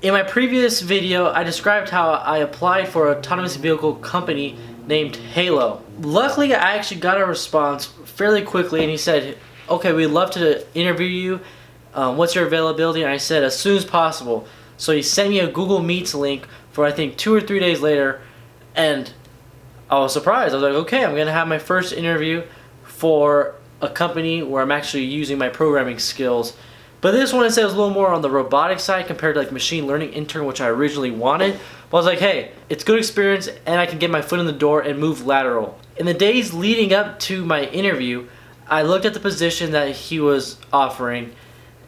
In my previous video, I described how I applied for an autonomous vehicle company named Halo. Luckily, I actually got a response fairly quickly, and he said, okay, we'd love to interview you. What's your availability? And I said, as soon as possible. So he sent me a Google Meets link for I think 2 or 3 days later, and I was surprised. I was like, okay, I'm going to have my first interview for a company where I'm actually using my programming skills. But this one, it said, was a little more on the robotic side compared to like machine learning intern, which I originally wanted. But I was like, hey, it's good experience and I can get my foot in the door and move lateral. In the days leading up to my interview, I looked at the position that he was offering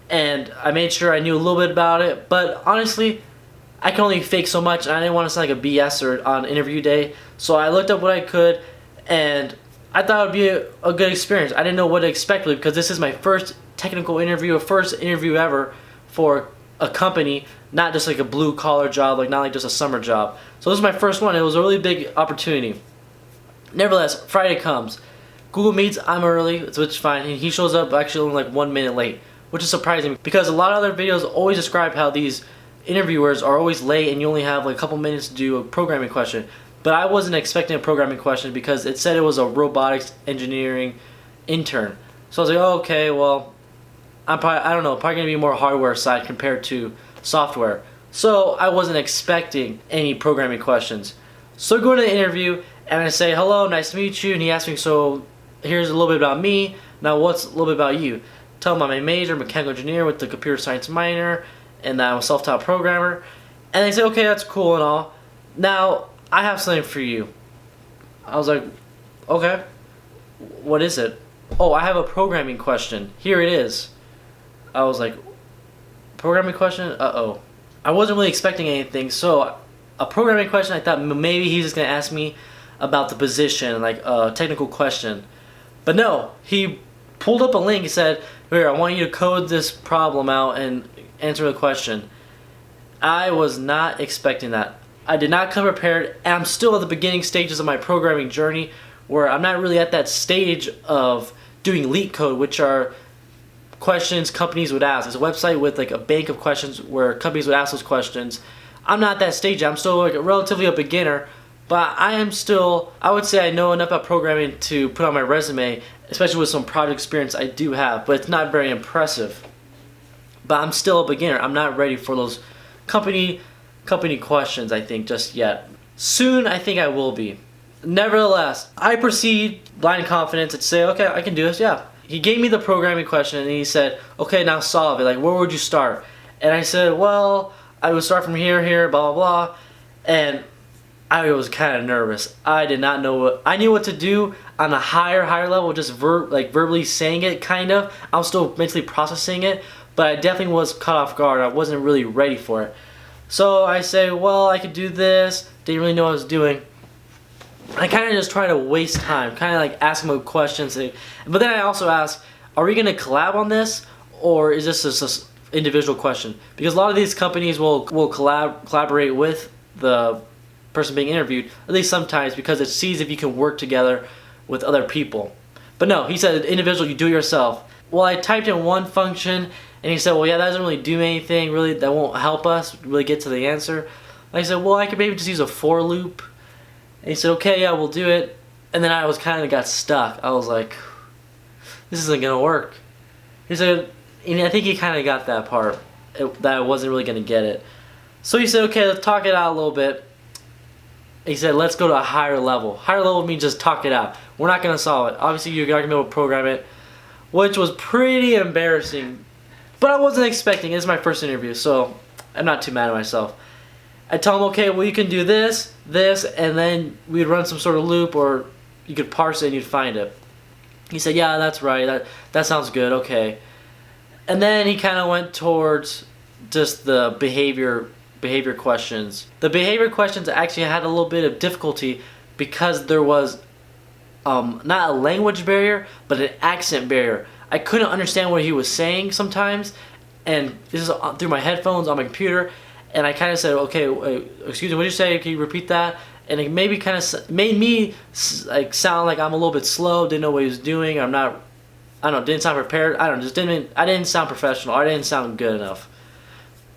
and I made sure I knew a little bit about it. But honestly, I can only fake so much and I didn't want to sound like a BSer on interview day. So I looked up what I could and I thought it would be a good experience. I didn't know what to expect really, because this is my first technical interview, first interview ever for a company, not just like a blue collar job, like not like just a summer job. So this is my first one. It was a really big opportunity. Nevertheless, Friday comes. Google Meets, I'm early, which is fine, and he shows up actually only like 1 minute late, which is surprising because a lot of other videos always describe how these interviewers are always late and you only have like a couple minutes to do a programming question. But I wasn't expecting a programming question because it said it was a robotics engineering intern. So I was like, oh, okay, well, I don't know, probably going to be more hardware side compared to software. So I wasn't expecting any programming questions. So I go to the interview and I say, hello, nice to meet you. And he asked me, so here's a little bit about me. Now what's a little bit about you? Tell him I'm a major, mechanical engineer with the computer science minor, and I'm a self-taught programmer. And they say, okay, that's cool and all. Now, I have something for you. I was like, okay, what is it? Oh, I have a programming question. Here it is. I was like, programming question? Uh-oh. I wasn't really expecting anything, so a programming question, I thought maybe he's just going to ask me about the position, like a technical question. But no, he pulled up a link and said, here, I want you to code this problem out and answer the question. I was not expecting that. I did not come prepared, and I'm still at the beginning stages of my programming journey where I'm not really at that stage of doing leak code, which are questions companies would ask. It's a website with like a bank of questions where companies would ask those questions. I'm not at that stage. I'm still like relatively a beginner, but I am still, I would say I know enough about programming to put on my resume, especially with some project experience I do have, but it's not very impressive. But I'm still a beginner. I'm not ready for those company questions, I think, just yet. Soon, I think I will be. Nevertheless, I proceed blind confidence and say, okay, I can do this, yeah. He gave me the programming question and he said, okay, now solve it. Like, where would you start? And I said, well, I would start from here, blah, blah, blah. And I was kind of nervous. I did not know what, I knew what to do on a higher level, just verbally saying it, kind of. I was still mentally processing it, but I definitely was caught off guard. I wasn't really ready for it. So I say, well, I could do this. Didn't really know what I was doing. I kind of just try to waste time, kind of like ask him questions. But then I also ask, are we going to collab on this, or is this just an individual question? Because a lot of these companies will collaborate with the person being interviewed, at least sometimes, because it sees if you can work together with other people. But no, he said individual, you do it yourself. Well, I typed in one function, and he said, well, yeah, that doesn't really do anything, really, that won't help us really get to the answer. And I said, well, I could maybe just use a for loop. And he said, okay, yeah, we'll do it. And then I was kind of got stuck. I was like, this isn't going to work. He said, and I think he kind of got that part, that I wasn't really going to get it. So he said, okay, let's talk it out a little bit. He said, let's go to a higher level. Higher level means just talk it out. We're not going to solve it. Obviously, you're not going to be able to program it, which was pretty embarrassing. But I wasn't expecting it. This is my first interview, so I'm not too mad at myself. I tell him, okay, well, you can do this, and then we'd run some sort of loop, or you could parse it and you'd find it. He said, yeah, that's right. That sounds good. Okay. And then he kind of went towards just the behavior questions. The behavior questions actually had a little bit of difficulty because there was not a language barrier, but an accent barrier. I couldn't understand what he was saying sometimes, and this is through my headphones on my computer, and I kind of said, okay, excuse me, what did you say? Can you repeat that? And it maybe kind of made me like sound like I'm a little bit slow, didn't know what he was doing. I don't know, didn't sound prepared. I didn't sound professional. I didn't sound good enough.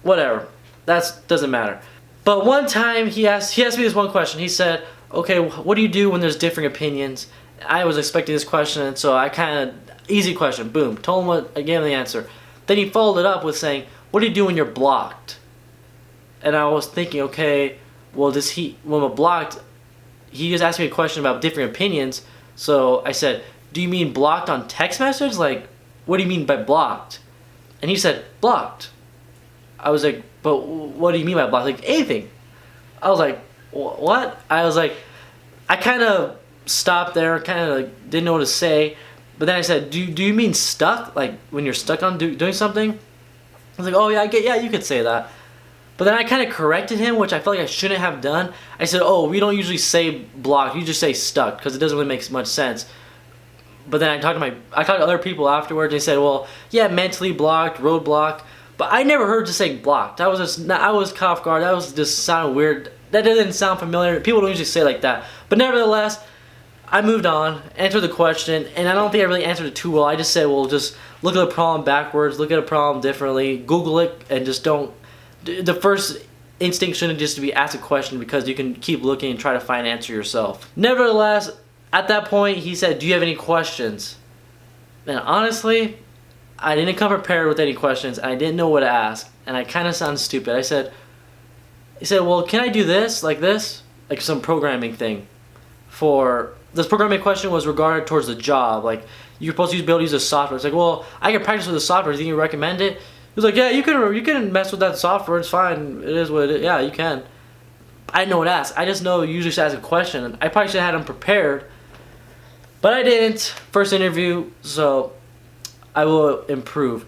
Whatever. That doesn't matter. But one time he asked me this one question. He said, okay, what do you do when there's differing opinions? I was expecting this question, and so I kind of, easy question, boom, told him what, I gave him the answer. Then he followed it up with saying, what do you do when you're blocked? And I was thinking, okay, well, when I'm blocked, he just asked me a question about different opinions. So I said, do you mean blocked on text message? Like, what do you mean by blocked? And he said, blocked. I was like, but what do you mean by blocked? Like, anything. I was like, what? I was like, I kind of stopped there, kind of like didn't know what to say. But then I said, do you mean stuck? Like, when you're stuck on doing something? I was like, oh yeah, yeah, you could say that. But then I kind of corrected him, which I felt like I shouldn't have done. I said, oh, we don't usually say blocked, you just say stuck, because it doesn't really make much sense. But then I talked to other people afterwards, and they said, well, yeah, mentally blocked, roadblock. But I never heard just saying blocked. I was caught off guard. That was just sounded weird. That didn't sound familiar. People don't usually say like that. But nevertheless, I moved on, answered the question, and I don't think I really answered it too well. I just said, well, just look at the problem backwards, look at a problem differently, Google it, and just don't. The first instinct shouldn't just be ask a question, because you can keep looking and try to find an answer yourself. Nevertheless, at that point, he said, do you have any questions? And honestly, I didn't come prepared with any questions, and I didn't know what to ask, and I kind of sound stupid. He said, well, can I do this, like some programming thing? This programming question was regarded towards the job, like, you're supposed to be able to use the software. It's like, well, I can practice with the software, do you think you recommend it? He was like, yeah, you can mess with that software, it's fine, it is what it is, yeah, you can. I didn't know what to ask. I just know you usually should ask a question, and I probably should have had them prepared, but I didn't. First interview, so I will improve.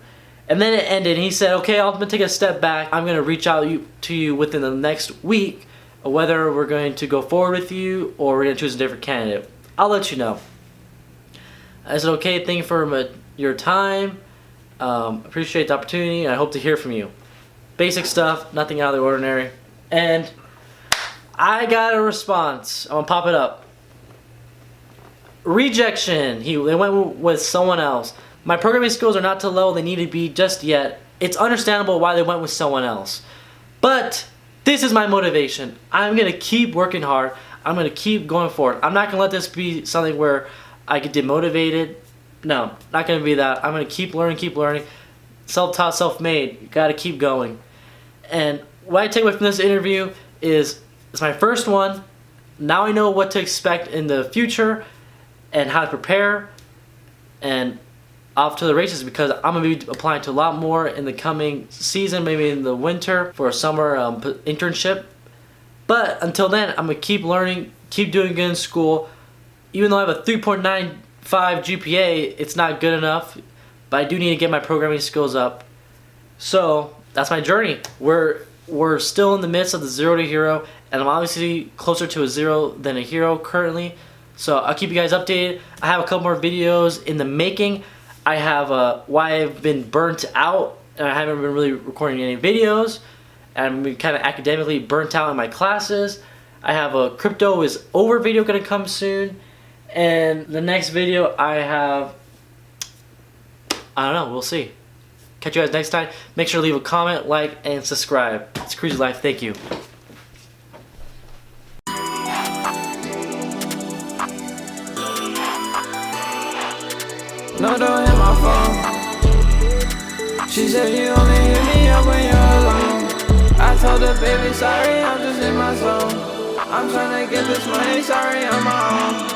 And then it ended, and he said, okay, I'm gonna take a step back. I'm gonna reach out to you within the next week, whether we're going to go forward with you or we're gonna choose a different candidate. I'll let you know. I said, okay, thank you for your time. Appreciate the opportunity, and I hope to hear from you. Basic stuff, nothing out of the ordinary. And I got a response. I'm gonna pop it up. Rejection. They went with someone else. My programming skills are not to the level they need to be just yet. It's understandable why they went with someone else. But this is my motivation. I'm gonna keep working hard. I'm gonna keep going forward. I'm not gonna let this be something where I get demotivated. No, not gonna be that. I'm gonna keep learning. Self-taught, self-made. You gotta keep going. And what I take away from this interview is it's my first one. Now I know what to expect in the future and how to prepare, and off to the races, because I'm gonna be applying to a lot more in the coming season, maybe in the winter for a summer internship. But until then, I'm gonna keep learning, keep doing good in school. Even though I have a 3.95 GPA, it's not good enough, but I do need to get my programming skills up. So that's my journey. We're still in the midst of the zero to hero, and I'm obviously closer to a zero than a hero currently. So I'll keep you guys updated. I have a couple more videos in the making. I have why I've been burnt out, and I haven't been really recording any videos. I'm kind of academically burnt out in my classes. I have a crypto is over video gonna come soon, and the next video I don't know, we'll see. Catch you guys next time. Make sure to leave a comment, like, and subscribe. It's Cruzy Life. Thank you. No, don't hit my phone. She said you only hit me up when you're alone. I told her, baby, sorry, I'm just in my zone. I'm tryna get this money, sorry, on my own.